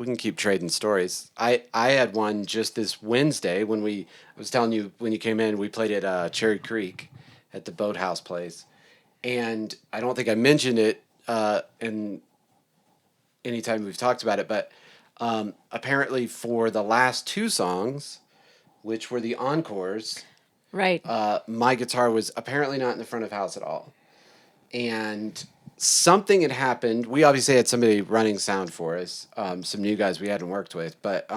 we can keep trading stories. I had one just this Wednesday I was telling you when you came in, we played at Cherry Creek at the Boathouse place, and I don't think I mentioned it in any time we've talked about it, but apparently for the last two songs, which were the encores, Right. my guitar was apparently not in the front of house at all, and something had happened. We obviously had somebody running sound for us, some new guys we hadn't worked with, but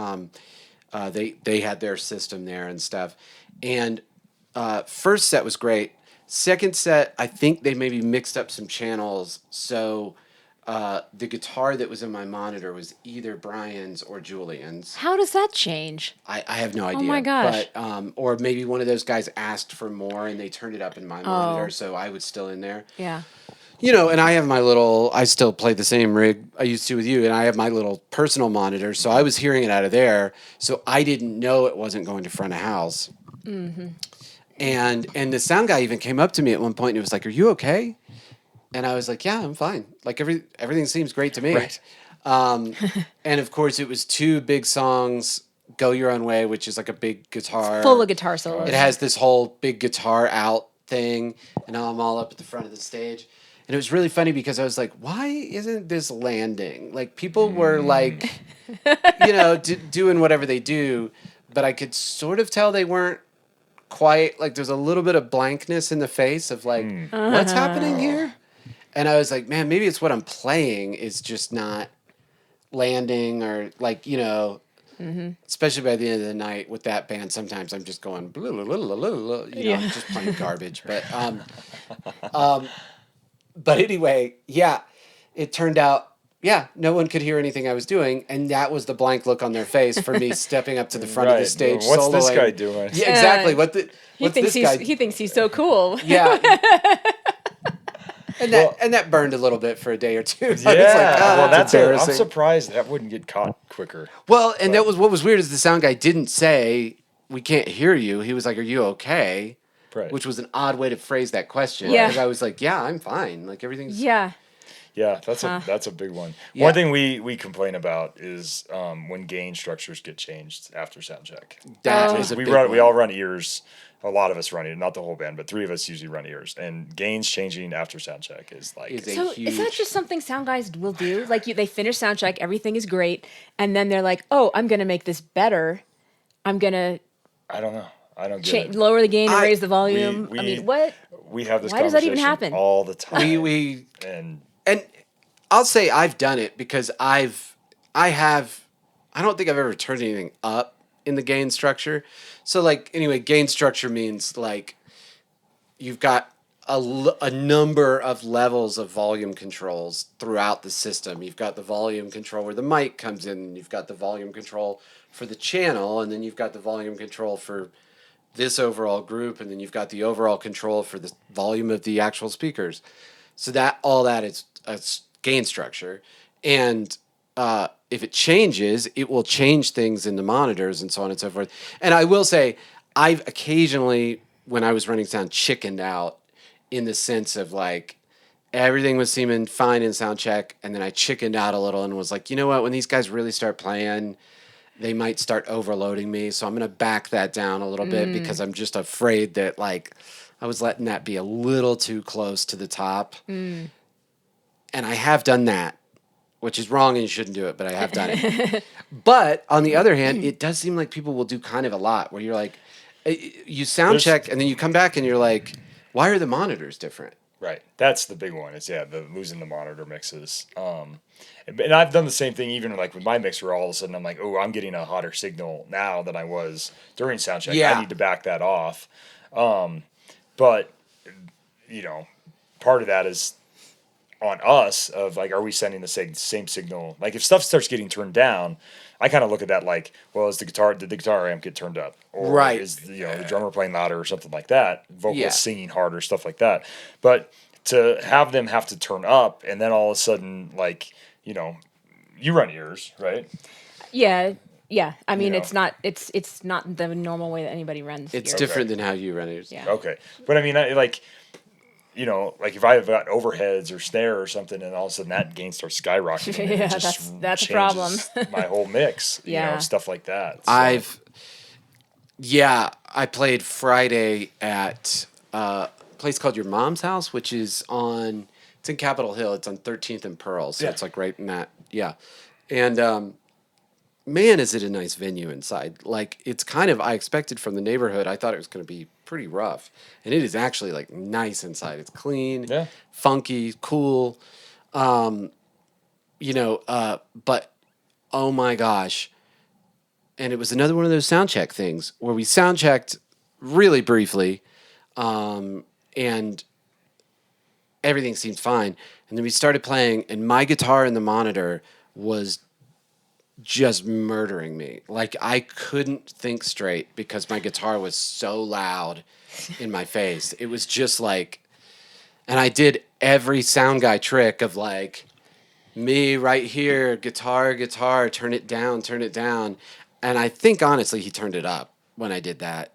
they had their system there and stuff. And first set was great. Second set, I think they maybe mixed up some channels, so the guitar that was in my monitor was either Brian's or Julian's. How does that change? I have no idea. my gosh. But or maybe one of those guys asked for more and they turned it up in my monitor, so I was still in there. Yeah. You know, and I have my little, I still play the same rig I used to with you, and I have my little personal monitor, so I was hearing it out of there, so I didn't know it wasn't going to front of house. And the sound guy even came up to me at one point and he was like, "Are you okay?" And I was like, "Yeah, I'm fine. Like everything seems great to me." Right. And of course, it was two big songs, "Go Your Own Way," which is like a big guitar. Full of guitar solos. It has this whole big guitar out thing, and I'm all up at the front of the stage. And it was really funny because I was like, why isn't this landing? Like, people were like, doing whatever they do, but I could sort of tell they weren't quite, like, there's a little bit of blankness in the face of, like, what's happening here? And I was like, man, maybe it's what I'm playing is just not landing, or, like, especially by the end of the night with that band, sometimes I'm just going, I'm just playing garbage. But anyway, yeah, it turned out, no one could hear anything I was doing, and that was the blank look on their face for me stepping up to the front of the stage. What's this soloing. guy doing? Yeah, exactly. He thinks he's so cool. Yeah. And that burned a little bit for a day or two. Yeah, That's I'm embarrassing. surprised that wouldn't get caught quicker. Well, and that was what was weird is the sound guy didn't say, "We can't hear you." He was like, "Are you okay?" Right. Which was an odd way to phrase that question. Yeah. Because I was like, "Yeah, I'm fine. Like everything's." Yeah. Yeah, that's a big one. Yeah. One thing we complain about is when gain structures get changed after sound check. That was a We big run. one. We all run ears. A lot of us run it, not the whole band, but three of us usually run ears. And gains changing after sound check is like Is a So huge. is that just something sound guys will do? Like they finish sound check, everything is great, and then they're like, "Oh, I'm gonna make this better. I'm gonna I don't know. I don't get it. lower the gain and raise the volume." we- I mean, what? We have this Why does that even conversation happen? all the time. we and and I'll say I've done it because I don't think I've ever turned anything up in the gain structure. So like anyway, gain structure means like you've got a number of levels of volume controls throughout the system. You've got the volume control where the mic comes in, and you've got the volume control for the channel, and then you've got the volume control for this overall group, and then you've got the overall control for the volume of the actual speakers. So all that is a gain structure, and if it changes, it will change things in the monitors and so on and so forth. And I will say, I've occasionally, when I was running sound, chickened out in the sense of like everything was seeming fine in sound check, and then I chickened out a little and was like, you know what, when these guys really start playing, they might start overloading me, so I'm going to back that down a little bit because I'm just afraid that like I was letting that be a little too close to the top. And I have done that, which is wrong and you shouldn't do it, but I have done it. But on the other hand, it does seem like people will do kind of a lot where you're like, you sound check and then you come back and you're like, why are the monitors different? right, that's the big one. It's the losing the monitor mixes. And I've done the same thing even like with my mixer. All of a sudden, I'm like, oh, I'm getting a hotter signal now than I was during sound check. Yeah. I need to back that off. But part of that is on us of like, are we sending the same signal? Like if stuff starts getting turned down, I kind of look at that like, well, did the guitar amp get turned up? Or Right. is the drummer playing louder or something like that? Vocals Yeah. singing harder, stuff like that. But to have them have to turn up and then all of a sudden like, you run ears, right? Yeah. Yeah. I mean, know. it's not the normal way that anybody runs. It's here. different than how you run it. Yeah. Okay. But I mean, you know, like if I've got overheads or snare or something, and all of a sudden that gain starts skyrocketing, and Yeah, it just that's a problem. changes my whole mix. You Yeah. know, stuff like that. So, I played Friday at a place called Your Mom's House, which is it's in Capitol Hill. It's on 13th and Pearl, so Yeah. it's like right in that, yeah. And man, is it a nice venue inside. Like, it's kind of, I expected from the neighborhood, I thought it was going to be pretty rough. And it is actually like nice inside. It's clean, Yeah. funky, cool. But oh my gosh. And it was another one of those sound check things where we sound checked really briefly, and everything seemed fine. And then we started playing, and my guitar in the monitor was just murdering me. Like, I couldn't think straight because my guitar was so loud in my face. It was just like, and I did every sound guy trick of like, me right here, guitar, turn it down, turn it down. And I think honestly he turned it up when I did that.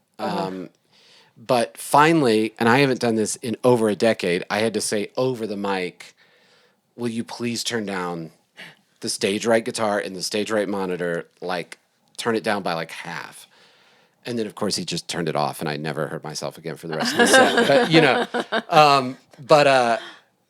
But finally, and I haven't done this in over a decade, I had to say over the mic, will you please turn down the stage right guitar and the stage right monitor, like turn it down by like half. And then of course he just turned it off and I never heard myself again for the rest of the set. But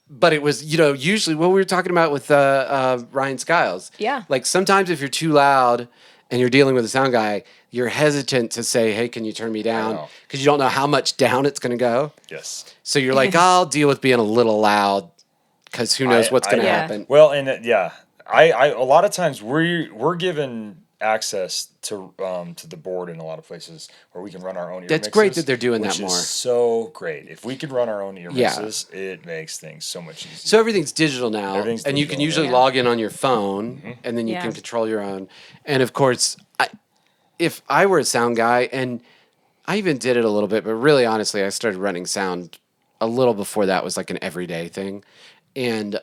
but it was, usually what we were talking about with Ryan Skiles. Yeah. Like sometimes if you're too loud and you're dealing with a sound guy, you're hesitant to say, hey, can you turn me down? know. Because you don't know how much down it's going to go. Yes. So you're like, I'll deal with being a little loud because who knows what's going to Yeah. happen. Well, and I a lot of times we're given access to the board in a lot of places where we can run our own ear That's mixes, great that they're doing which that is more. so great. If we could run our own ear Yeah. mixes, it makes things so much easier. So everything's digital now, Everything's and you can digital, usually yeah. log in on your phone, and then you Yeah. can control your own. And of course, if I were a sound guy, and I even did it a little bit, but really honestly, I started running sound a little before that was like an everyday thing, and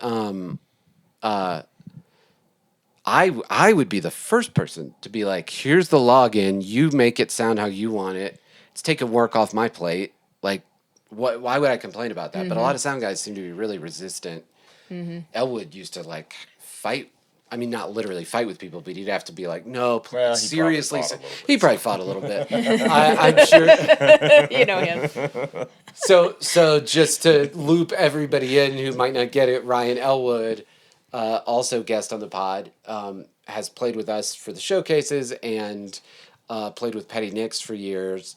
I would be the first person to be like, here's the login, you make it sound how you want it. It's taking work off my plate. Like, why would I complain about that? But a lot of sound guys seem to be really resistant. Elwood used to like fight. I mean, not literally fight with people, but he'd have to be like, no, Well, he seriously. probably fought a little bit. He probably fought a little bit. I'm sure. You know him. So just to loop everybody in who might not get it, Ryan Elwood, also guest on the pod, has played with us for the showcases and played with Petty Nicks for years,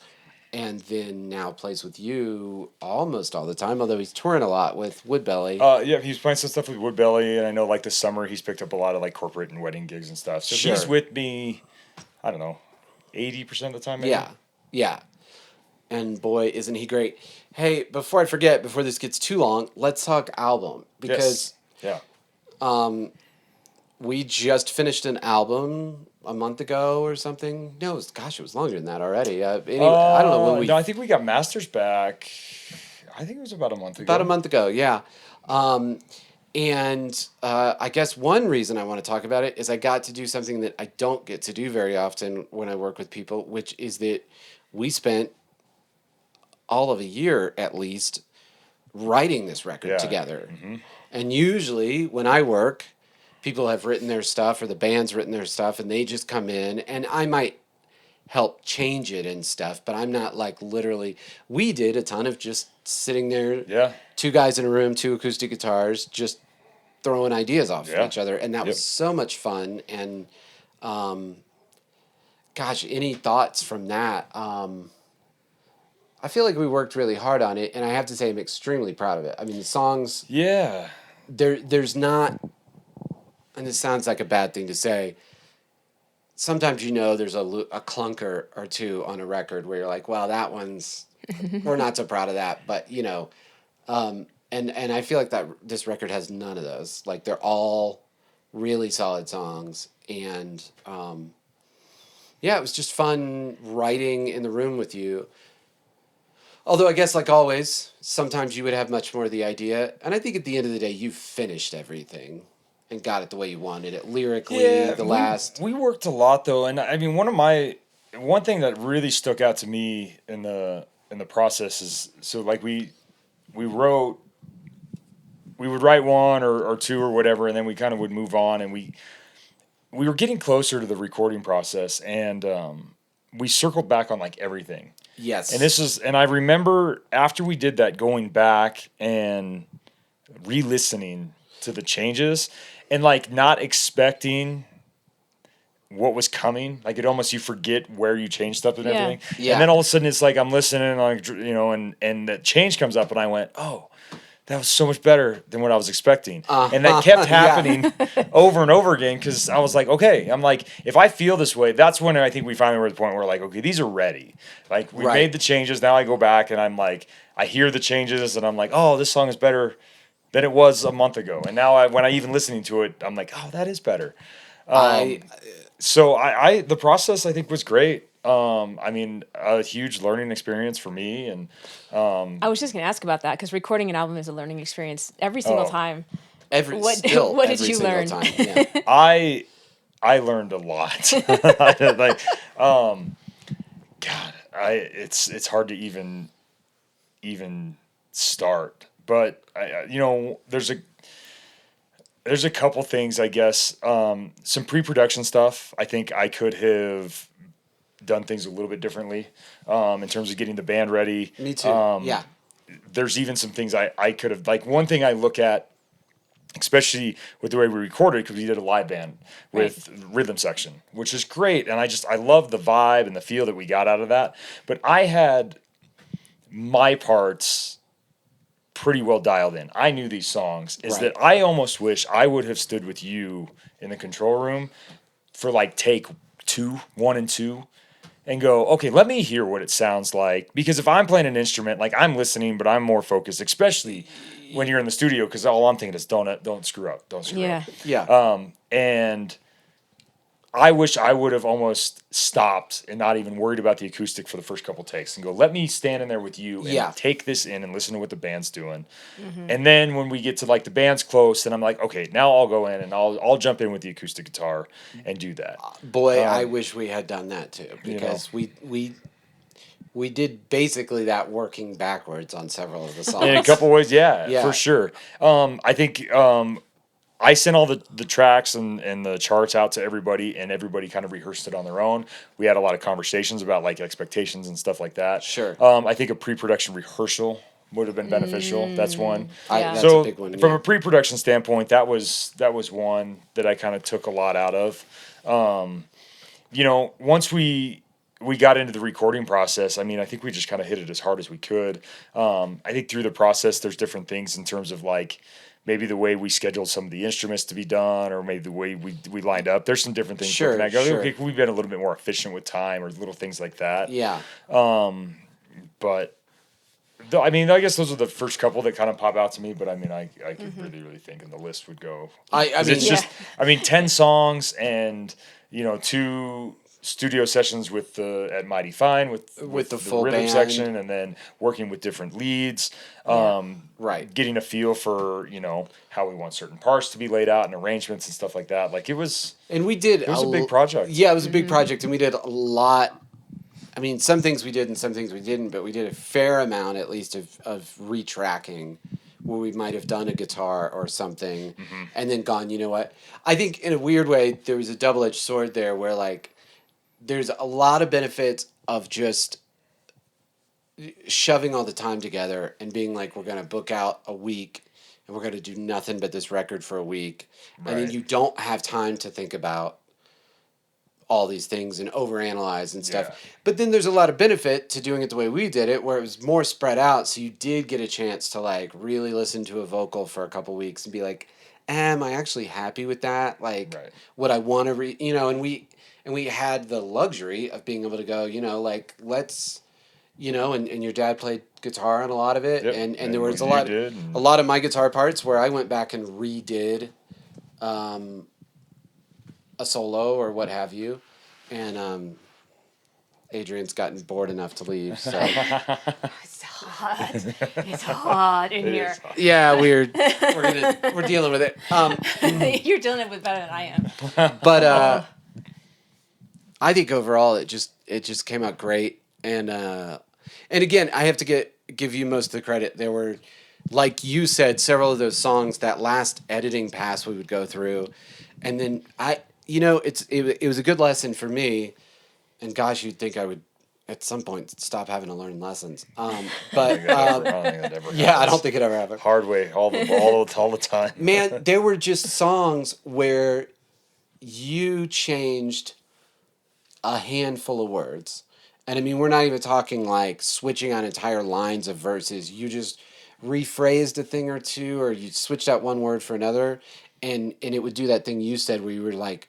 and then now plays with you almost all the time, although he's touring a lot with Woodbelly. Yeah, he's playing some stuff with Woodbelly, and I know like this summer he's picked up a lot of like corporate and wedding gigs and stuff. So Sure. he's with me, I don't know, 80% of the time. Maybe? Yeah. And boy, isn't he great. Hey, before I forget, before this gets too long, let's talk album. Because Yes. we just finished an album a month ago or something. No, it was longer than that already. Anyway, I don't know when we... No, I think we got Masters back. I think it was about a month ago. About a month ago, yeah. And I guess one reason I want to talk about it is I got to do something that I don't get to do very often when I work with people, which is that we spent all of a year at least writing this record Yeah. together. And usually when I work, people have written their stuff or the band's written their stuff and they just come in and I might help change it and stuff, but I'm not like literally. We did a ton of just sitting there, Yeah. two guys in a room, two acoustic guitars, just throwing ideas off Yeah. of each other, and that was Yep. so much fun. And gosh, any thoughts from that? I feel like we worked really hard on it, and I have to say I'm extremely proud of it. I mean, the songs Yeah. there's not, and this sounds like a bad thing to say. Sometimes there's a clunker or two on a record where you're like, well, that one's we're not so proud of that, but and I feel like that this record has none of those. Like they're all really solid songs, and yeah, it was just fun writing in the room with you. Although I guess like always, sometimes you would have much more of the idea, and I think at the end of the day, you finished everything and got it the way you wanted it lyrically. We worked a lot though, and I mean one thing that really stuck out to me in the process is so like we wrote we would write one or two or whatever, and then we kind of would move on, and we were getting closer to the recording process, and we circled back on like everything. Yes. And I remember after we did that, going back and re-listening to the changes and like not expecting what was coming. Like it almost, you forget where you changed stuff and Yeah. everything. Yeah. And then all of a sudden it's like I'm listening, like, and the change comes up and I went, oh, that was so much better than what I was expecting. And that kept happening over and over again, because I was like, okay, I'm like, if I feel this way, that's when I think we finally were at the point where we're like, okay, these are ready. Like we Right. made the changes. Now I go back and I'm like, I hear the changes and I'm like, oh, this song is better than it was a month ago. And now when I even listening to it, I'm like, oh, that is better. So the process I think was great. I mean, a huge learning experience for me, and I was just going to ask about that because recording an album is a learning experience every single Oh. time. every what- still what did every you single learn? time. Yeah. I learned a lot. Like, God, it's hard to even start. But there's a couple things, I guess. Some pre-production stuff. I think I could have done things a little bit differently in terms of getting the band ready. Me too. Yeah. There's even some things I could have, like, one thing I look at, especially with the way we recorded, because we did a live band with rhythm section, which is great, and I love the vibe and the feel that we got out of that. But I had my parts pretty well dialed in. I knew these songs. Is Right. that I almost wish I would have stood with you in the control room for like take 1 and 2, and go, okay, let me hear what it sounds like. Because if I'm playing an instrument, like, I'm listening, but I'm more focused, especially when you're in the studio, because all I'm thinking is don't screw up, don't screw Yeah. up. Yeah. And I wish I would have almost stopped and not even worried about the acoustic for the first couple takes and go, let me stand in there with you and Yeah. take this in and listen to what the band's doing. And then when we get to like the band's close, then I'm like, okay, now I'll go in and I'll jump in with the acoustic guitar and do that. Boy, I wish we had done that too, You know. because we did basically that working backwards on several of the songs. In a couple ways, yeah, Yeah. for sure. I think I sent all the tracks and the charts out to everybody, and everybody kind of rehearsed it on their own. We had a lot of conversations about like expectations and stuff like that. Sure. I think a pre-production rehearsal would have been beneficial. That's one. Yeah. That's So a big one. from yeah. a pre-production standpoint, that was one that I kind of took a lot out of. Once we got into the recording process, I mean, I think we just kind of hit it as hard as we could. I think through the process, there's different things in terms of like maybe the way we scheduled some of the instruments to be done, or maybe the way we lined up. There's some different things. Sure, looking at. I go, sure. okay, we've been a little bit more efficient with time, or little things like that. Yeah. But I mean, I guess those are the first couple that kind of pop out to me. But I mean, I could really think, and the list would go. I 'Cause mean, it's just, 10 songs and 2 studio sessions with at Mighty Fine with the full rhythm band. section, and then working with different leads, right. getting a feel for how we want certain parts to be laid out and arrangements and stuff like that. Like it was And we did. it was a big project. Yeah, it was a big project, and we did a lot. I mean, some things we did and some things we didn't, but we did a fair amount, at least, of retracking, where we might have done a guitar or something, and then gone. You know what? I think in a weird way, there was a double-edged sword there, where like, there's a lot of benefits of just shoving all the time together and being like, we're gonna book out a week, and we're gonna do nothing but this record for a week, and then Right. you don't have time to think about all these things and overanalyze and stuff. Yeah. But then there's a lot of benefit to doing it the way we did it, where it was more spread out, so you did get a chance to like really listen to a vocal for a couple weeks and be like, am I actually happy with that? Like, Right. what I want to and we had the luxury of being able to go, like, let's, and your dad played guitar on a lot of it, Yep. and And there was you did, and- a lot of my guitar parts where I went back and redid a solo or what have you, and Adrian's gotten bored enough to leave. So It's hot. It's hot in It here. is hot. yeah, we're dealing with it. You're dealing with better than I am. But I think overall it just came out great, and again I have to give you most of the credit. There were like you said, several of those songs, that last editing pass we would go through, and then it was a good lesson for me. And gosh, you'd think I would at some point stop having to learn lessons. But I don't think that ever yeah, I happens. don't think it ever happened. Hard way all the time. Man, there were just songs where you changed a handful of words. And I mean, we're not even talking like switching on entire lines of verses. You just rephrased a thing or two, or you switched out one word for another. And it would do that thing you said where you were like,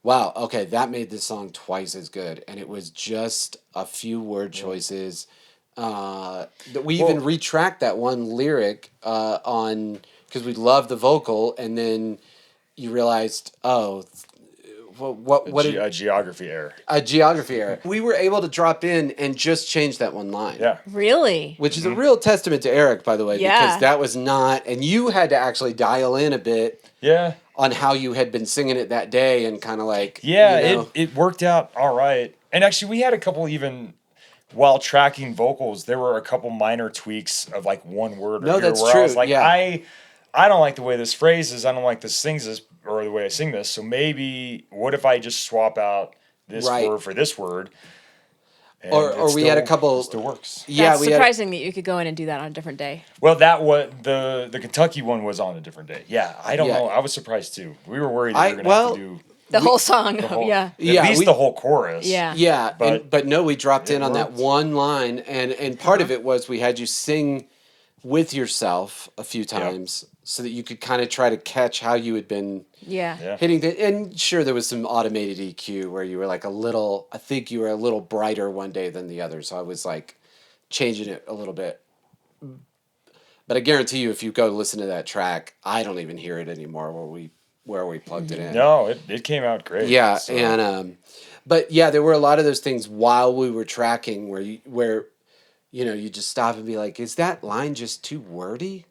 wow, okay, that made this song twice as good. And it was just a few word choices. That we even retract that one lyric on, because we loved the vocal, and then you realized, oh, what did A geography error. a geography error. We were able to drop in and just change that one line. Yeah. Really? Which is a real testament to Eric, by the way, Yeah. because that was not, and you had to actually dial in a bit Yeah. on how you had been singing it that day and kind of like, Yeah, you know, it worked out all right. And actually, we had a couple even while tracking vocals. There were a couple minor tweaks of like one word. Or No, here that's where I was true, like, yeah. I don't like the way this phrase is. I don't like this sings this or the way I sing this. So maybe what if I just swap out this Right. word for this word? And Or we had a couple- It still works. yeah, That's we had, surprising that you could go in and do that on a different day. Well, that was the Kentucky one was on a different day. Yeah, I don't Yeah. know. I was surprised too. We were worried that we were gonna well, have to do The whole song. the whole, Yeah. Yeah, at least we- the whole chorus. Yeah. yeah, But but no, we dropped it in on that worked. one line, and part of it was we had you sing with yourself a few times so that you could kind of try to catch how you had been Yeah. Yeah. hitting the, and sure, there was some automated EQ where you were like I think you were a little brighter one day than the other, so I was like changing it a little bit. But I guarantee you, if you go listen to that track, I don't even hear it anymore where we plugged it in. No, it came out great. Yeah, So, and but yeah, there were a lot of those things while we were tracking where you just stop and be like, is that line just too wordy?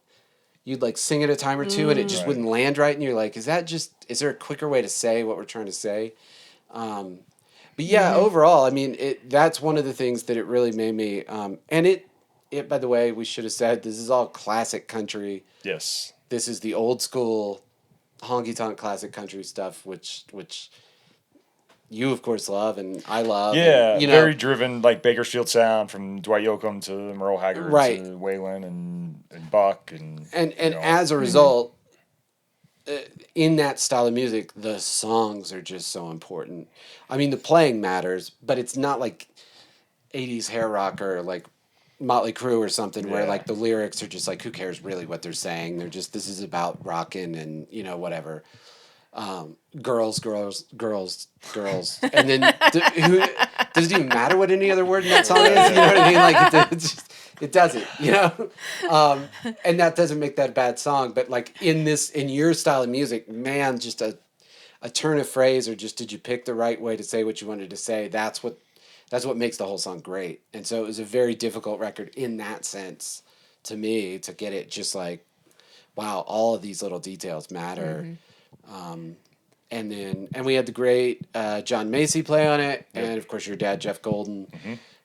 You'd like sing it a time or two and it just Right. wouldn't land right, and you're like, is there a quicker way to say what we're trying to say? But yeah, overall, I mean, that's one of the things that it really made me. And it by the way, we should have said this is all classic country. yes. This is the old school honky tonk classic country stuff, which you of course love and I love. Yeah, and, very driven, like Bakersfield sound from Dwight Yoakam to Merle Haggard Right. to Waylon and Buck and and you know, as a result, in that style of music, the songs are just so important. I mean, the playing matters, but it's not like 80s hair rock or like Motley Crue or something where Yeah. like the lyrics are just like, who cares really what they're saying? They're just, this is about rocking and whatever. Girls, girls, girls, girls, and then who does it even matter what any other word in that song is? You know what I mean? Like it doesn't, and that doesn't make that a bad song. But like in your style of music, man, just a turn of phrase or just did you pick the right way to say what you wanted to say? That's what makes the whole song great. And so it was a very difficult record in that sense to me to get it just like, wow, all of these little details matter. And we had the great John Macy play on it, and of course your dad Jeff Golden,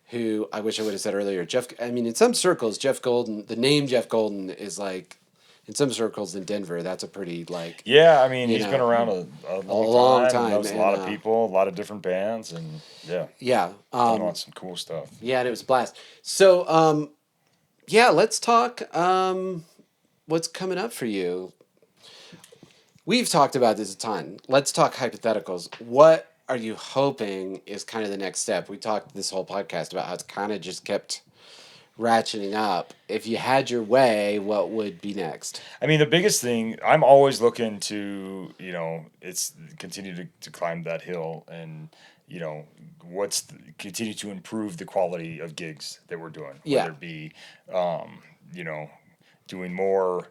who I wish I would have said earlier. I mean, in some circles, Jeff Golden, the name Jeff Golden is like, in some circles in Denver, that's a pretty like. Yeah, I mean, you he's know, been around a long long time, time. Knows a lot and, of people, a lot of different bands, and yeah, Yeah, done on some cool stuff. yeah, and it was a blast. So, yeah, let's talk. What's coming up for you? We've talked about this a ton. Let's talk hypotheticals. What are you hoping is kind of the next step? We talked this whole podcast about how it's kind of just kept ratcheting up. If you had your way, what would be next? I mean, the biggest thing I'm always looking to, it's continue to climb that hill and, continue to improve the quality of gigs that we're doing. Yeah. Whether it be, doing more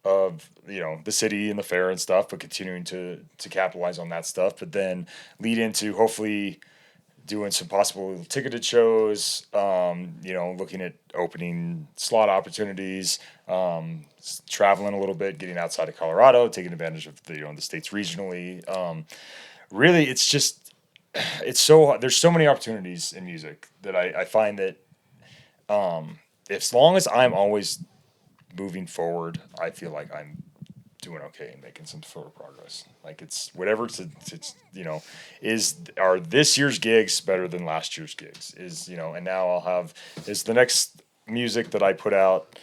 of, the city and the fair and stuff, but continuing to capitalize on that stuff, but then lead into hopefully doing some possible ticketed shows, looking at opening slot opportunities, traveling a little bit, getting outside of Colorado, taking advantage of the states regionally. Really, it's just, there's so many opportunities in music that I find that as long as I'm always moving forward, I feel like I'm doing okay and making some sort of progress. Like it's whatever it's are this year's gigs better than last year's gigs? And now I'll have is the next music that I put out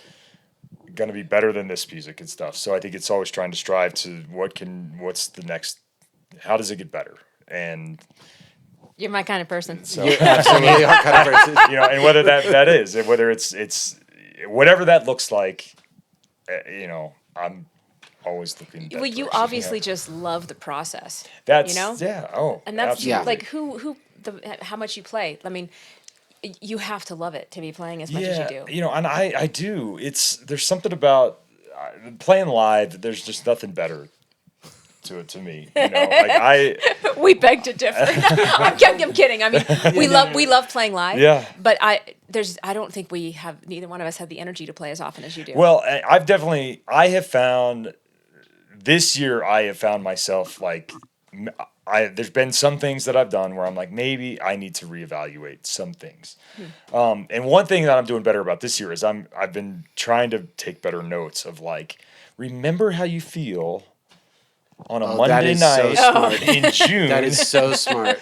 going to be better than this music and stuff. So I think it's always trying to strive to what's the next, how does it get better? And You're my kind of person. so, You're absolutely our kind of person. and whether that is, and whether it's whatever that looks like, I'm always looking. Well, you obviously just love the process. That's, you know? yeah. Oh, And that's absolutely. like how much you play. I mean, you have to love it to be playing as much as you do. And I do. There's something about playing live. There's just nothing better to me. We beg to differ. I'm kidding. I mean, we love playing live. Yeah. But I don't think neither one of us have the energy to play as often as you do. Well, I have found this year. I have found myself like. There's been some things that I've done where I'm like, maybe I need to reevaluate some things. And one thing that I'm doing better about this year is I've been trying to take better notes of like, remember how you feel on a Monday night in June. That is so smart.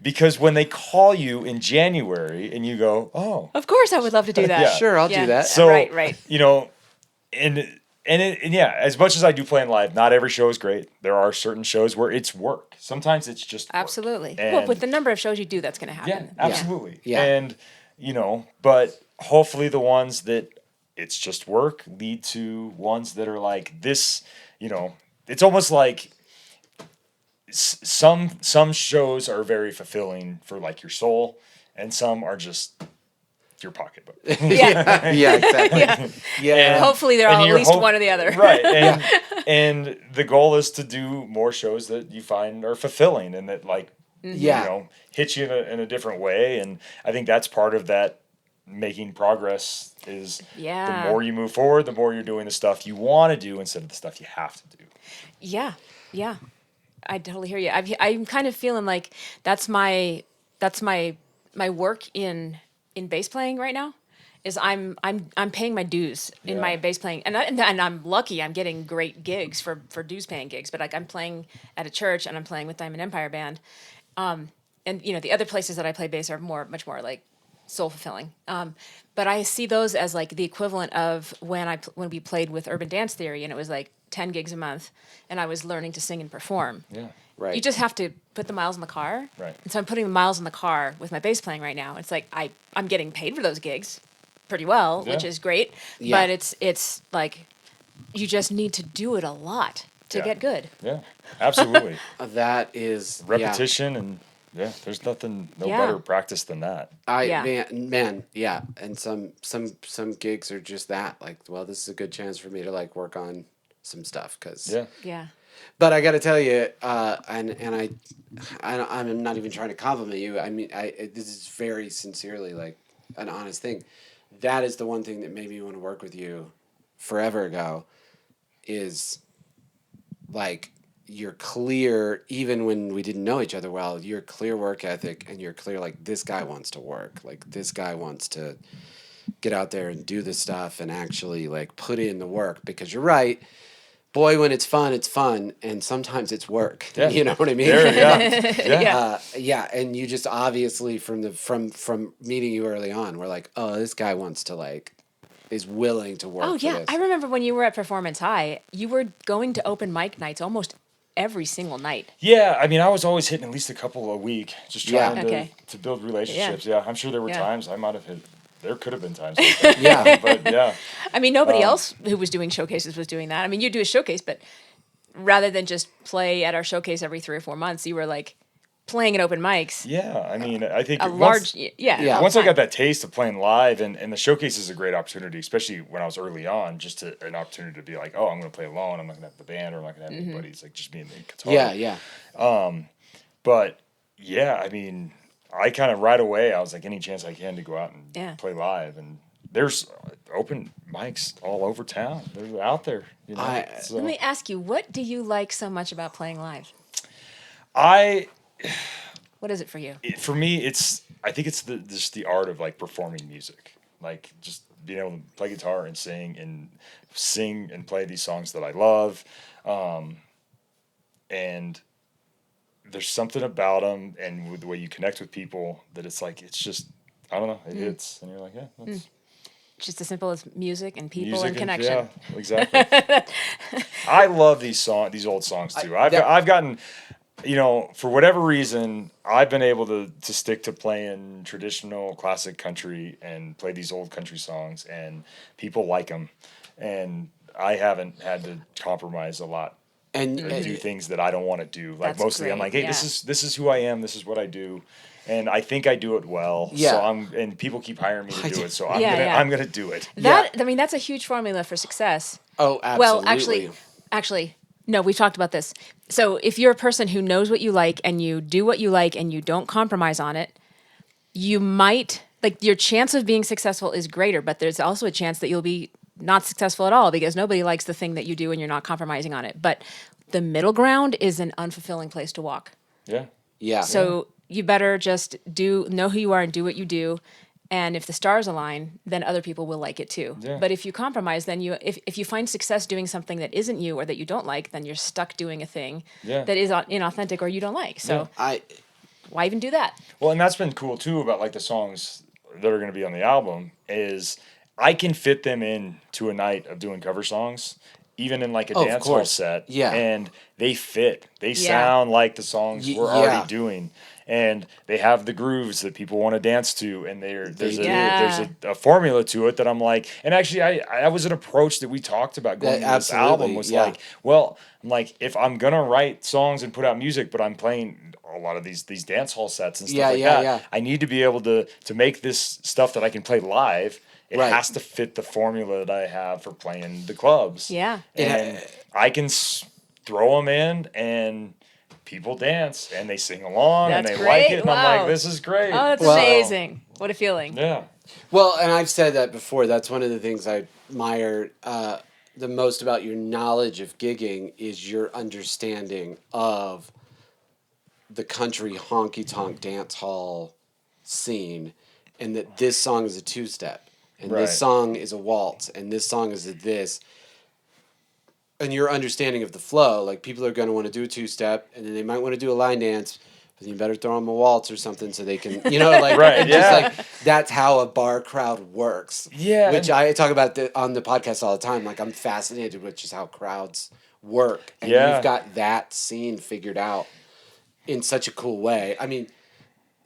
Because when they call you in January and you go, oh, of course I would love to do that. Yeah. Sure, I'll do that. so right. And yeah, as much as I do playing live, not every show is great. There are certain shows where it's work. Sometimes it's just work. Absolutely. And Well, with the number of shows you do, that's going to happen. yeah, absolutely. Yeah. And but hopefully the ones that it's just work lead to ones that are like this. It's almost like some shows are very fulfilling for like your soul, and some are just your pocketbook. Yeah. Yeah, exactly. Yeah. Yeah. Hopefully they're all at you're least one or the other. Right. And the goal is to do more shows that you find are fulfilling and that like Yeah. hit you in a different way. And I think that's part of that making progress is Yeah. the more you move forward, the more you're doing the stuff you want to do instead of the stuff you have to do. Yeah. I totally hear you. I'm kind of feeling like that's my work in bass playing right now. Is I'm paying my dues in my bass playing, and I'm lucky. I'm getting great gigs for dues paying gigs. But like I'm playing at a church and I'm playing with Diamond Empire Band, and the other places that I play bass are much more like soul fulfilling. But I see those as like the equivalent of when we played with Urban Dance Theory, and it was like 10 gigs a month, and I was learning to sing and perform. Yeah. Right. You just have to put the miles in the car. Right. And so I'm putting the miles in the car with my bass playing right now. It's like I'm getting paid for those gigs pretty well, which Yeah. is great. Yeah. But it's like you just need to do it a lot to Yeah. get good. Yeah. Absolutely. That is Repetition and there's no Yeah. better practice than that. Yeah. Man, yeah. And some gigs are just that. Like, well, this is a good chance for me to like work on some stuff because Yeah. Yeah. But I got to tell you, I'm not even trying to compliment you. I mean, this is very sincerely like an honest thing. That is the one thing that made me want to work with you forever ago. Is like you're clear, even when we didn't know each other well. Your clear work ethic, and you're clear like this guy wants to work. Like this guy wants to get out there and do the stuff and actually like put in the work. Because you're right. Boy, when it's fun, and sometimes it's work. Yeah. You know what I mean? Yeah. And you just obviously from meeting you early on, we're like, oh, this guy wants to like, is willing to work. Oh for yeah. this. I remember when you were at Performance High, you were going to open mic nights almost every single night. Yeah, I mean, I was always hitting at least a couple a week, just Yeah. trying Okay. to build relationships. Yeah. I'm sure there were Yeah. times I might have hit. There could have been times like that. Yeah. But yeah. I mean, nobody else who was doing showcases was doing that. I mean, you do a showcase, but rather than just play at our showcase every 3 or 4 months, you were like playing at open mics. Yeah, I mean, I think A once- large, Yeah. all Once the I got time. that taste of playing live, and the showcase is a great opportunity, especially when I was early on, just an opportunity to be like, oh, I'm going to play alone. I'm not going to have the band, or I'm not going to have anybody. It's like just me and the guitar. Yeah. But yeah, I mean, I kind of right away, I was like, any chance I can to go out and Yeah. play live. And there's open mics all over town. They're out there. You know? So Let me ask you, what do you like so much about playing live? What is it for you? For me, I think it's just the art of like performing music, like just being able to play guitar and sing and play these songs that I love. And there's something about them and with the way you connect with people that it's like, it's just, I don't know, it hits. And you're like, yeah, that's Just as simple as music and people music and connection. yeah, exactly. I love these old songs too. I've gotten, for whatever reason, I've been able to stick to playing traditional classic country and play these old country songs, and people like them, and I haven't had to compromise a lot And or do things that I don't want to do. Like That's mostly, I'm great, like, hey, yeah. this is who I am. This is what I do, and I think I do it well. Yeah. So and people keep hiring me to do it. So Yeah. I'm gonna do it. I mean, that's a huge formula for success. oh, absolutely. Well, actually, no, we've talked about this. So if you're a person who knows what you like and you do what you like and you don't compromise on it, you might, like, your chance of being successful is greater, but there's also a chance that you'll be not successful at all because nobody likes the thing that you do and you're not compromising on it. But the middle ground is an unfulfilling place to walk. Yeah. Yeah. So you better just know who you are and do what you do. And if the stars align, then other people will like it too. Yeah. But if you compromise, then if you find success doing something that isn't you or that you don't like, then you're stuck doing a thing Yeah. that is inauthentic or you don't like. So I why even do that? Well, and that's been cool too about like the songs that are going to be on the album is I can fit them in to a night of doing cover songs, even in like a Oh, of dance hall course. set. Yeah. And they fit. They Yeah. sound like the songs we're yeah. already doing. And they have the grooves that people want to dance to, and there's do. Yeah. a formula to it that I'm like, and actually I was an approach that we talked about going That- to this album absolutely, was yeah. like, well, I'm like, if I'm gonna write songs and put out music, but I'm playing a lot of these dance hall sets and stuff Yeah, like yeah, that, yeah. I need to be able to make this stuff that I can play live. It Right. has to fit the formula that I have for playing the clubs. Yeah. And I can throw them in and people dance and they sing along and That's they like great. it and I'm Wow. like, this is great. Oh, that's Well- amazing. What a feeling. Yeah. Well, and I've said that before. That's one of the things I admire the most about your knowledge of gigging is your understanding of the country honky tonk dance hall scene, and that this song is a two step, and Right. this song is a waltz, and this song is a this. And your understanding of the flow, like people are going to want to do a two step, and then they might want to do a line dance. But you better throw them a waltz or something so they can, like, Right, it's just yeah. like that's how a bar crowd works. Yeah, which and- I talk about on the podcast all the time. Like I'm fascinated with just how crowds work, and Yeah. you've got that scene figured out in such a cool way. I mean,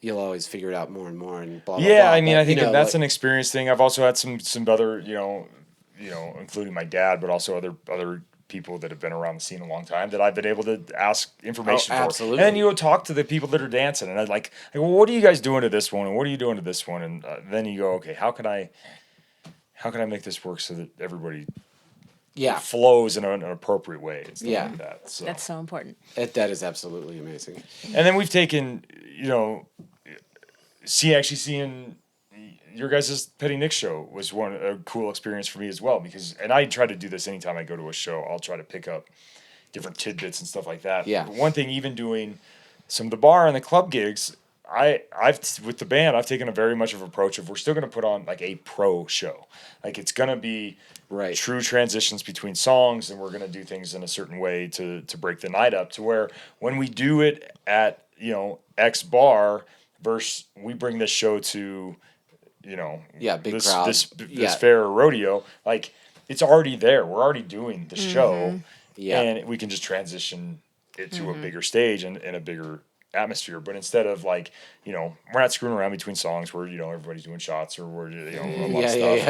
you'll always figure it out more and more, and blah blah. Yeah, blah, I mean, but, I think that's like, an experience thing. I've also had some other, including my dad, but also other people that have been around the scene a long time that I've been able to ask information Oh, for. absolutely. And then you would talk to the people that are dancing, and I'd like, well, what are you guys doing to this one, and what are you doing to this one, and then you go, okay, how can I make this work so that everybody yeah, flows in an appropriate way and stuff Yeah. like that. So. That's so important. that is absolutely amazing. And then we've taken, seeing your guys' Petty Nick show was a cool experience for me as well and I try to do this anytime I go to a show. I'll try to pick up different tidbits and stuff like that. Yeah. But one thing, even doing some of the bar and the club gigs, I've with the band, I've taken a very much of an approach of we're still going to put on like a pro show. Like it's going to be Right. true transitions between songs, and we're going to do things in a certain way to break the night up to where when we do it at, X bar versus we bring this show to, Yeah, big this, crowd. this Yeah. fair or rodeo, like it's already there. We're already doing the show, Yeah. and we can just transition it to a bigger stage and a bigger atmosphere. But instead of like, we're not screwing around between songs where everybody's doing shots or we're a lot of stuff.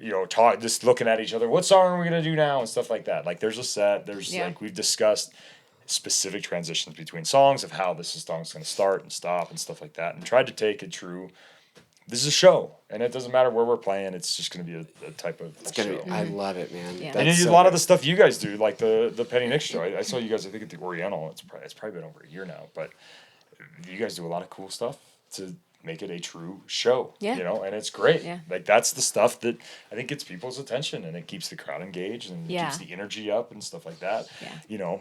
And, talk just looking at each other. What song are we gonna do now and stuff like that. Like there's a set. There's Yeah. like we've discussed specific transitions between songs of how this song's gonna start and stop and stuff like that, and tried to take a true. This is a show, and it doesn't matter where we're playing. It's just going to be a type of It's gonna show. be, I love it, man. Yeah. And That's you do so a lot of good. the stuff you guys do, like the Petty Nick show. I saw you guys, I think, at the Oriental. It's probably been over a year now, but you guys do a lot of cool stuff to make it a true show. Yeah. And it's great. Yeah. Like that's the stuff that I think gets people's attention, and it keeps the crowd engaged and Yeah. keeps the energy up and stuff like that. Yeah.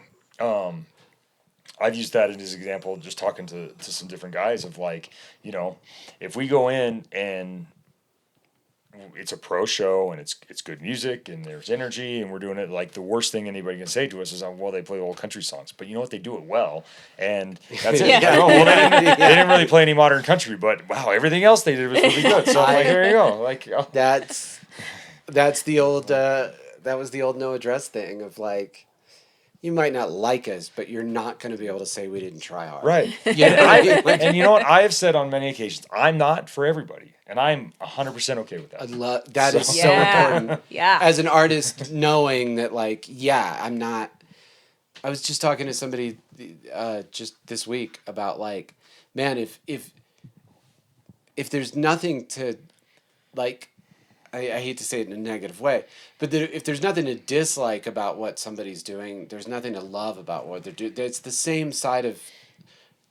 I've used that as an example, just talking to some different guys of like, if we go in and it's a pro show and it's good music and there's energy and we're doing it. Like the worst thing anybody can say to us is, well, they play old country songs, but you know what, they do it well, and that's it. Yeah. Oh, well, they didn't really play any modern country, but wow, everything else they did was really good. So I'm like, here you go. Like, oh. That's the old that was the old no address thing of like, you might not like us, but you're not going to be able to say we didn't try hard. Right. You know? And you know what? I have said on many occasions, I'm not for everybody. And I'm 100% okay with that. That is so Yeah. important. Yeah. As an artist, knowing that, like, yeah, I'm not. I was just talking to somebody just this week about, like, man, if there's nothing to, like, I hate to say it in a negative way, but if there's nothing to dislike about what somebody's doing, there's nothing to love about what they're doing. It's the same side of,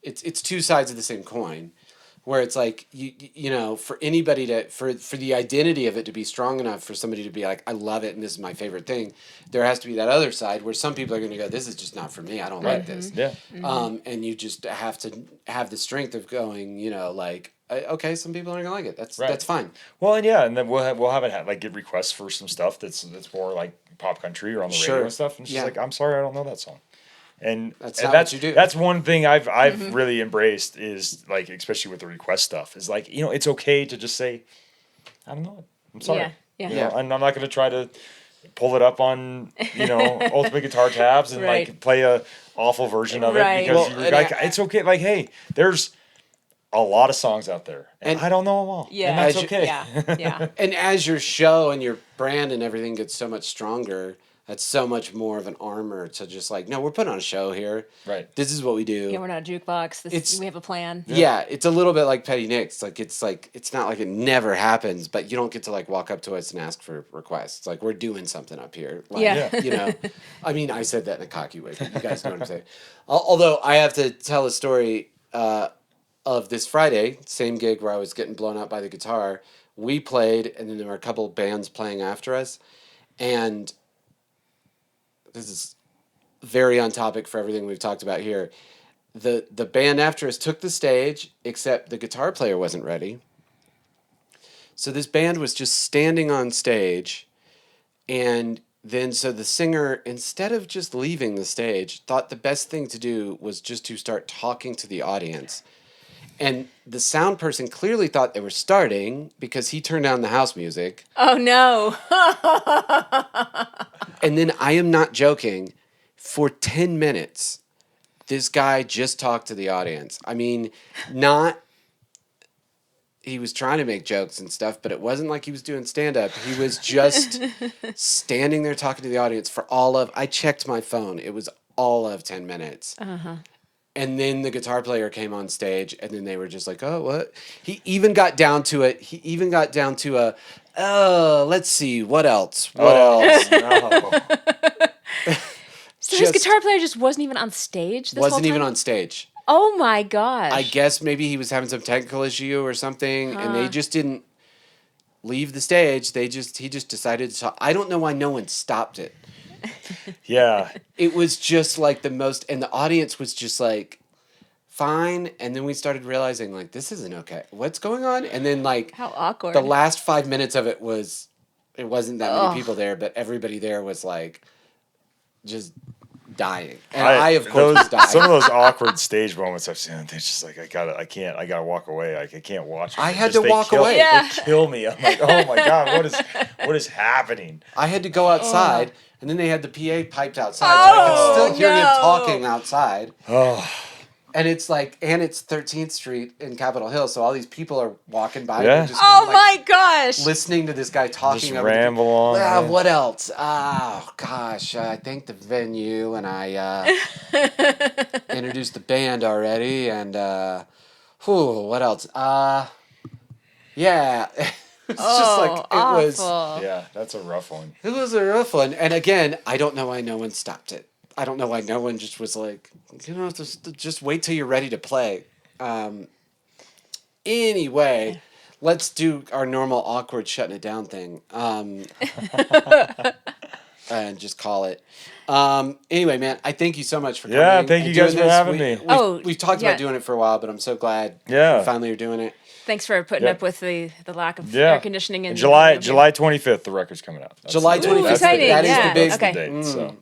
it's two sides of the same coin, where it's like you know, for anybody to for the identity of it to be strong enough for somebody to be like, I love it and this is my favorite thing, there has to be that other side where some people are going to go, this is just not for me. I don't like this. Yeah. And you just have to have the strength of going, you know, like, okay, some people aren't gonna like it. That's Right. that's fine. Well, and yeah, and then we'll have it like get requests for some stuff that's more like pop country or on the Sure. radio and stuff, and it's Yeah. just like, I'm sorry, I don't know that song. And That's and not that's what you do. That's one thing I've really embraced is like, especially with the request stuff, is like, you know, it's okay to just say, I don't know it. I'm sorry. Yeah, yeah. You know, and I'm not gonna try to pull it up on, you know, Ultimate Guitar Tabs and Right. like play a awful version of it Right. because Well, you're and like, it's okay. Like, hey, there's a lot of songs out there, and And- I don't know them all. Yeah. And that's As you- okay. Yeah. Yeah. And as your show and your brand and everything gets so much stronger, that's so much more of an armor to just like, no, we're putting on a show here. Right. This is what we do. Yeah, we're not a jukebox. It's- We have a plan. Yeah, it's a little bit like Petty Nicks. Like it's not like it never happens, but you don't get to like walk up to us and ask for requests. It's like we're doing something up here. Like, Yeah. you know, I mean, I said that in a cocky way, but you guys know what I'm saying. Although I have to tell a story of this Friday, same gig where I was getting blown out by the guitar. We played, and then there were a couple bands playing after us, and this is very on topic for everything we've talked about here. The band after us took the stage, except the guitar player wasn't ready. So this band was just standing on stage, and then so the singer, instead of just leaving the stage, thought the best thing to do was just to start talking to the audience. And the sound person clearly thought they were starting because he turned down the house music. Oh no. And then I am not joking, for 10 minutes, this guy just talked to the audience. I mean, he was trying to make jokes and stuff, but it wasn't like he was doing stand-up. He was just standing there talking to the audience for I checked my phone. It was all of 10 minutes. Uh-huh. And then the guitar player came on stage, and then they were just like, oh, what? He even got down to it. He even got down to let's see, what else? What else? No. So this Just guitar player just wasn't even on stage this whole wasn't even time? on stage. Oh my gosh. I guess maybe he was having some technical issue or something, and they just didn't leave the stage. He just decided to talk. I don't know why no one stopped it. Yeah. It was just like the most, and the audience was just like, fine. And then we started realizing, like, this isn't okay. What's going on? And then, like, How awkward. the last 5 minutes of it wasn't that many people there, but everybody there was like, just dying. And I of course, was dying. Some of those awkward stage moments I've seen, they're just like, I gotta walk away. I can't watch. I had Just, to walk away. Yeah. They kill me. I'm like, oh my god, what is happening? I had to go outside, and then they had the PA piped outside, so I could still hear him no. talking outside. Oh, And it's like, and it's 13th Street in Capitol Hill, so all these people are walking by, Yeah. and just Oh like, my gosh. listening to this guy talking. Just over the- ramble on. Ah, Yeah. what else? Oh gosh, I thanked the venue, and I introduced the band already, and what else? Yeah, it's just like it was. awful. Yeah, that's a rough one. It was a rough one, and again, I don't know why no one stopped it. I don't know why no one just was like, you know, just wait till you're ready to play. Anyway, let's do our normal awkward shutting it down thing. and just call it. Anyway, man, I thank you so much for coming. Yeah, and thank you doing guys for this. having me. We've talked yeah. about doing it for a while, but I'm so glad Yeah. we finally are doing it. Thanks for putting Yep. up with the lack of Yeah. air conditioning And in July the- July 25th, the record's coming out. That's July the- 25th. that's the exciting, date. That is yeah. the big That's the Okay. date, so.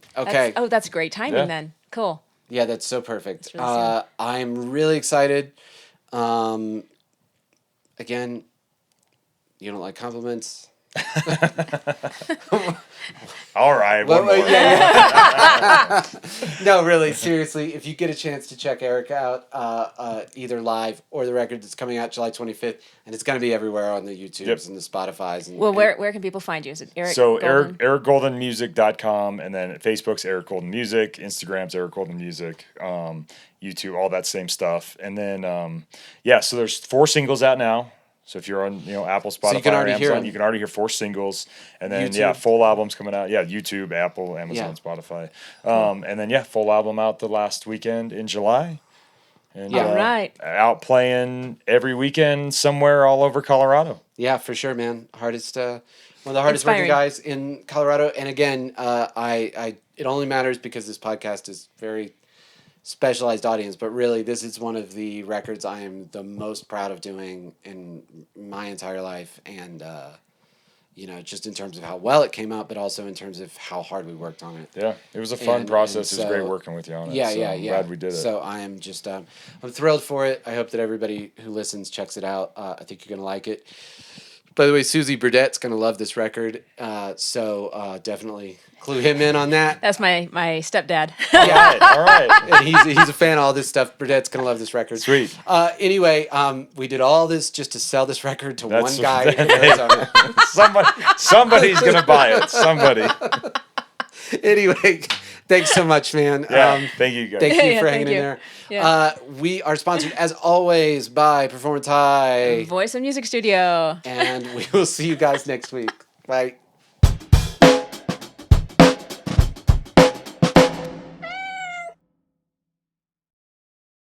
Okay. That's great timing Yeah. then. Cool. Yeah, that's so perfect. really soon. I'm really excited. Again, you don't like compliments. All right, Well, one more. yeah. No, really, seriously, if you get a chance to check Eric out, either live or the record that's coming out July 25th, and it's going to be everywhere on the YouTubes Yep. and the Spotifys. And, Well, and- where can people find you? Is it Eric? So Golden? ericgoldenmusic.com, and then Facebook's Eric Golden Music, Instagram's Eric Golden Music, YouTube, all that same stuff. And then so there's 4 singles out now. So if you're on Apple, Spotify, you can or already hear Amazon, them. you can already hear 4 singles. And then YouTube. full albums coming out. Yeah, YouTube, Apple, Amazon, Spotify. And then full album out the last weekend in July. And All right. out playing every weekend somewhere all over Colorado. Yeah, for sure, man. One of the hardest working Inspiring. guys in Colorado. And again, I it only matters because this podcast is very specialized audience, but really this is one of the records I am the most proud of doing in my entire life. And, just in terms of how well it came out, but also in terms of how hard we worked on it. Yeah, it was a fun And- process. and It was great so- working with you on it. Yeah, so yeah, I'm yeah. glad we did it. So I am just, I'm thrilled for it. I hope that everybody who listens checks it out. I think you're gonna like it. By the way, Susie Burdett's gonna love this record. So definitely clue him in on that. That's my stepdad. all right. And he's a fan of all this stuff. Burdett's gonna love this record. Sweet. Anyway, we did all this just to sell this record to That's- one guy in Arizona. Somebody's gonna buy it. Somebody. Anyway, thanks so much, man. Yeah. Thank you guys. Thank you Yeah, for thank hanging in you. there. Yeah. We are sponsored, as always, by Performance High. Voice and Music Studio. And we will see you guys next week. Bye.